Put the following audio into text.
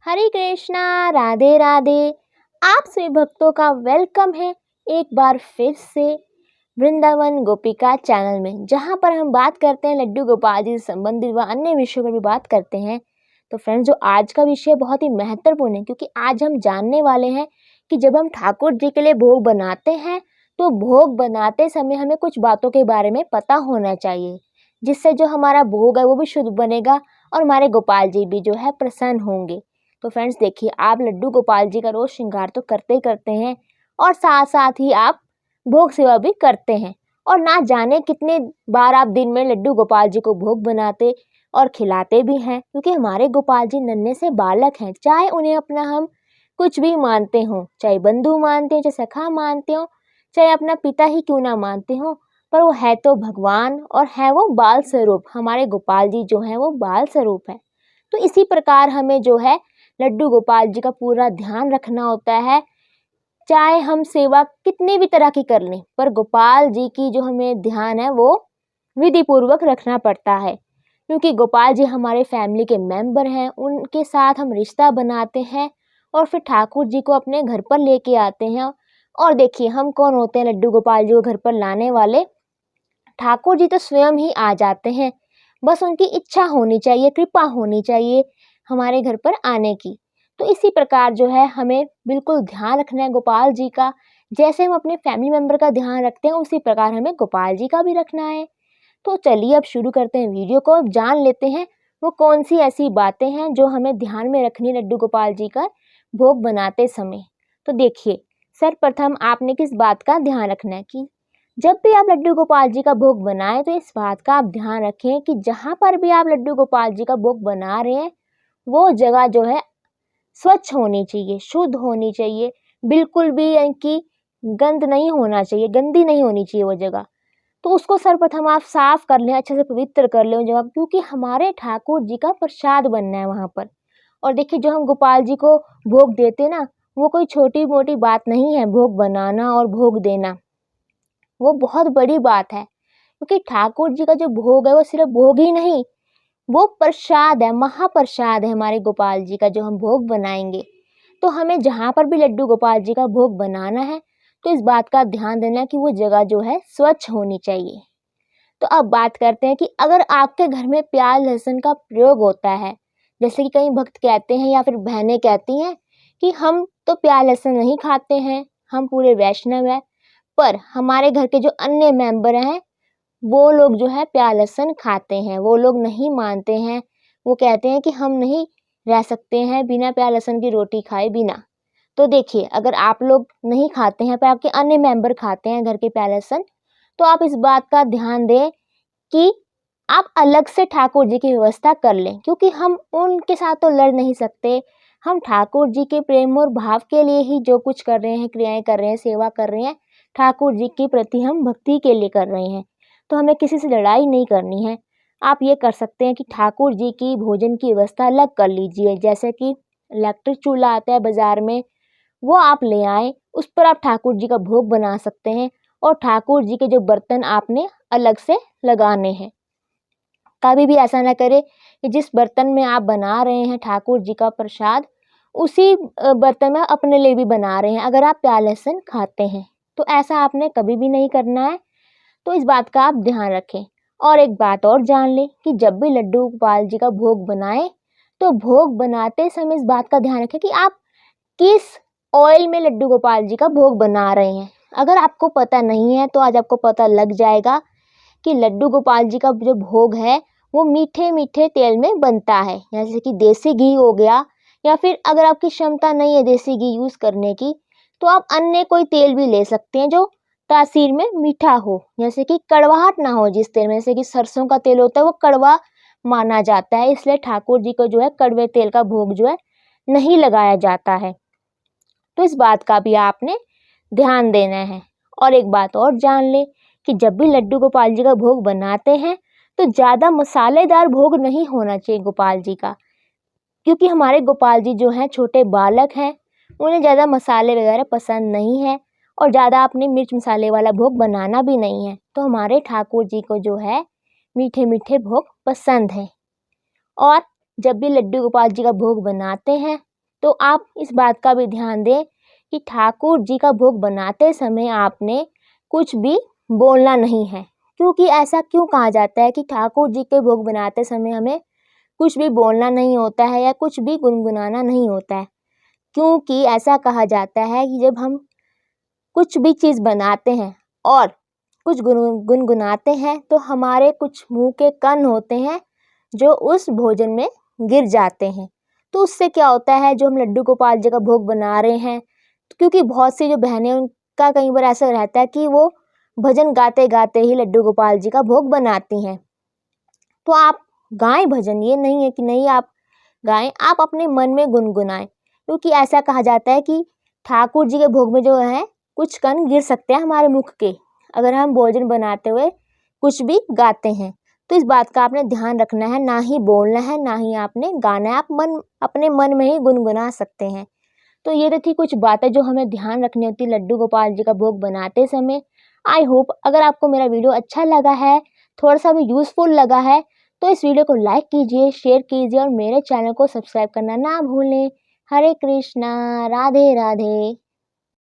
हरे कृष्णा, राधे राधे। आप सभी भक्तों का वेलकम है एक बार फिर से वृंदावन गोपिका चैनल में, जहां पर हम बात करते हैं लड्डू गोपाल जी से संबंधित व अन्य विषयों पर भी बात करते हैं। तो फ्रेंड्स, जो आज का विषय बहुत ही महत्वपूर्ण है, क्योंकि आज हम जानने वाले हैं कि जब हम ठाकुर जी के लिए भोग बनाते हैं तो भोग बनाते समय हमें कुछ बातों के बारे में पता होना चाहिए, जिससे जो हमारा भोग है वो भी शुद्ध बनेगा और हमारे गोपाल जी भी जो है प्रसन्न होंगे। तो फ्रेंड्स देखिए, आप लड्डू गोपाल जी का रोज श्रृंगार तो करते ही करते हैं और साथ साथ ही आप भोग सेवा भी करते हैं, और ना जाने कितने बार आप दिन में लड्डू गोपाल जी को भोग बनाते और खिलाते भी हैं, क्योंकि हमारे गोपाल जी नन्हे से बालक हैं। चाहे उन्हें अपना हम कुछ भी मानते हो, चाहे बंधु मानते हो, चाहे सखा मानते हो, चाहे अपना पिता ही क्यों ना मानते हो, पर वो है तो भगवान और है वो बाल स्वरूप। हमारे गोपाल जी जो है वो बाल स्वरूप है। तो इसी प्रकार हमें जो है लड्डू गोपाल जी का पूरा ध्यान रखना होता है। चाहे हम सेवा कितनी भी तरह की कर लें, पर गोपाल जी की जो हमें ध्यान है वो विधि पूर्वक रखना पड़ता है, क्योंकि गोपाल जी हमारे फैमिली के मेंबर हैं। उनके साथ हम रिश्ता बनाते हैं और फिर ठाकुर जी को अपने घर पर लेके आते हैं। और देखिए, हम कौन होते हैं लड्डू गोपाल जी को घर पर लाने वाले? ठाकुर जी तो स्वयं ही आ जाते हैं, बस उनकी इच्छा होनी चाहिए, कृपा होनी चाहिए हमारे घर पर आने की। तो इसी प्रकार जो है हमें बिल्कुल ध्यान रखना है गोपाल जी का। जैसे हम अपने फैमिली मेंबर का ध्यान रखते हैं, उसी प्रकार हमें गोपाल जी का भी रखना है। तो चलिए अब शुरू करते हैं वीडियो को। अब जान लेते हैं वो कौन सी ऐसी बातें हैं जो हमें ध्यान में रखनी लड्डू गोपाल जी का भोग बनाते समय। तो देखिए, सर्वप्रथम आपने किस बात का ध्यान रखना है कि जब भी आप लड्डू गोपाल जी का भोग बनाएं तो इस बात का आप ध्यान रखें कि जहाँ पर भी आप लड्डू गोपाल जी का भोग बना रहे हैं वो जगह जो है स्वच्छ होनी चाहिए, शुद्ध होनी चाहिए। बिल्कुल भी इनकी गंध नहीं होना चाहिए, गंदी नहीं होनी चाहिए वो जगह। तो उसको सर्वप्रथम आप साफ कर लें, अच्छे से पवित्र कर लें जगह, क्योंकि हमारे ठाकुर जी का प्रसाद बनना है वहाँ पर। और देखिए, जो हम गोपाल जी को भोग देते हैं ना, वो कोई छोटी मोटी बात नहीं है। भोग बनाना और भोग देना वो बहुत बड़ी बात है, क्योंकि ठाकुर जी का जो भोग है वो सिर्फ भोग ही नहीं, वो प्रसाद है, महाप्रसाद है हमारे गोपाल जी का जो हम भोग बनाएंगे। तो हमें जहाँ पर भी लड्डू गोपाल जी का भोग बनाना है तो इस बात का ध्यान देना कि वो जगह जो है स्वच्छ होनी चाहिए। तो अब बात करते हैं कि अगर आपके घर में प्याज लहसुन का प्रयोग होता है, जैसे कि कई भक्त कहते हैं या फिर बहनें कहती हैं कि हम तो प्याज लहसुन नहीं खाते हैं, हम पूरे वैष्णव हैं, पर हमारे घर के जो अन्य मेंबर हैं वो लोग जो है प्याज लहसुन खाते हैं, वो लोग नहीं मानते हैं। वो कहते हैं कि हम नहीं रह सकते हैं बिना प्याज लहसुन की रोटी खाए बिना। तो देखिए, अगर आप लोग नहीं खाते हैं पर आपके अन्य मेंबर खाते हैं घर के प्याज लहसुन, तो आप इस बात का ध्यान दें कि आप अलग से ठाकुर जी की व्यवस्था कर लें, क्योंकि हम उनके साथ तो लड़ नहीं सकते। हम ठाकुर जी के प्रेम और भाव के लिए ही जो कुछ कर रहे हैं, क्रियाएं कर रहे हैं, सेवा कर रहे हैं, ठाकुर जी के प्रति हम भक्ति के लिए कर रहे हैं। तो हमें किसी से लड़ाई नहीं करनी है। आप ये कर सकते हैं कि ठाकुर जी की भोजन की व्यवस्था अलग कर लीजिए, जैसे कि इलेक्ट्रिक चूल्हा आता है बाजार में, वो आप ले आएं, उस पर आप ठाकुर जी का भोग बना सकते हैं। और ठाकुर जी के जो बर्तन आपने अलग से लगाने हैं। कभी भी ऐसा ना करें कि जिस बर्तन में आप बना रहे हैं ठाकुर जी का प्रसाद, उसी बर्तन में अपने लिए भी बना रहे हैं, अगर आप प्याज लहसुन खाते हैं। तो ऐसा आपने कभी भी नहीं करना है। तो इस बात का आप ध्यान रखें। और एक बात और जान लें कि जब भी लड्डू गोपाल जी का भोग बनाएं तो भोग बनाते समय इस बात का ध्यान रखें कि आप किस ऑयल में लड्डू गोपाल जी का भोग बना रहे हैं। अगर आपको पता नहीं है तो आज आपको पता लग जाएगा कि लड्डू गोपाल जी का जो भोग है वो मीठे मीठे तेल में बनता है, जैसे कि देसी घी हो गया, या फिर अगर आपकी क्षमता नहीं है देसी घी यूज़ करने की तो आप अन्य कोई तेल भी ले सकते हैं जो तासीर में मीठा हो, जैसे कि कड़वाहट ना हो जिस तेल में। जैसे कि सरसों का तेल होता है वो कड़वा माना जाता है, इसलिए ठाकुर जी को जो है कड़वे तेल का भोग जो है नहीं लगाया जाता है। तो इस बात का भी आपने ध्यान देना है। और एक बात और जान ले कि जब भी लड्डू गोपाल जी का भोग बनाते हैं तो ज़्यादा मसालेदार भोग नहीं होना चाहिए गोपाल जी का, क्योंकि हमारे गोपाल जी जो हैं छोटे बालक हैं, उन्हें ज़्यादा मसाले वगैरह पसंद नहीं है और ज़्यादा अपने मिर्च मसाले वाला भोग बनाना भी नहीं है। तो हमारे ठाकुर जी को जो है मीठे मीठे भोग पसंद है। और जब भी लड्डू गोपाल जी का भोग बनाते हैं तो आप इस बात का भी ध्यान दें कि ठाकुर जी का भोग बनाते समय आपने कुछ भी बोलना नहीं है। क्योंकि ऐसा क्यों कहा जाता है कि ठाकुर जी के भोग बनाते समय हमें कुछ भी बोलना नहीं होता है या कुछ भी गुनगुनाना नहीं होता है? क्योंकि ऐसा कहा जाता है कि जब हम कुछ भी चीज़ बनाते हैं और कुछ गुनगुनाते हैं तो हमारे कुछ मुँह के कण होते हैं जो उस भोजन में गिर जाते हैं। तो उससे क्या होता है, जो हम लड्डू गोपाल जी का भोग बना रहे हैं, क्योंकि बहुत सी जो बहनें उनका कई बार ऐसा रहता है कि वो भजन गाते-गाते ही लड्डू गोपाल जी का भोग बनाती हैं। तो आप गाएँ भजन, ये नहीं है कि नहीं आप गाएँ, आप अपने मन में गुनगुनाएँ। क्योंकि ऐसा कहा जाता है कि ठाकुर जी के भोग में जो है कुछ कण गिर सकते हैं हमारे मुख के, अगर हम भोजन बनाते हुए कुछ भी गाते हैं। तो इस बात का आपने ध्यान रखना है, ना ही बोलना है, ना ही आपने गाना है। आप अपने मन में ही गुनगुना सकते हैं। तो ये तो थी कुछ बातें जो हमें ध्यान रखनी होती है लड्डू गोपाल जी का भोग बनाते समय। आई होप अगर आपको मेरा वीडियो अच्छा लगा है, थोड़ा-सा भी यूज़फुल लगा है, तो इस वीडियो को लाइक कीजिए, शेयर कीजिए और मेरे चैनल को सब्सक्राइब करना ना भूलें। हरे कृष्णा, राधे राधे।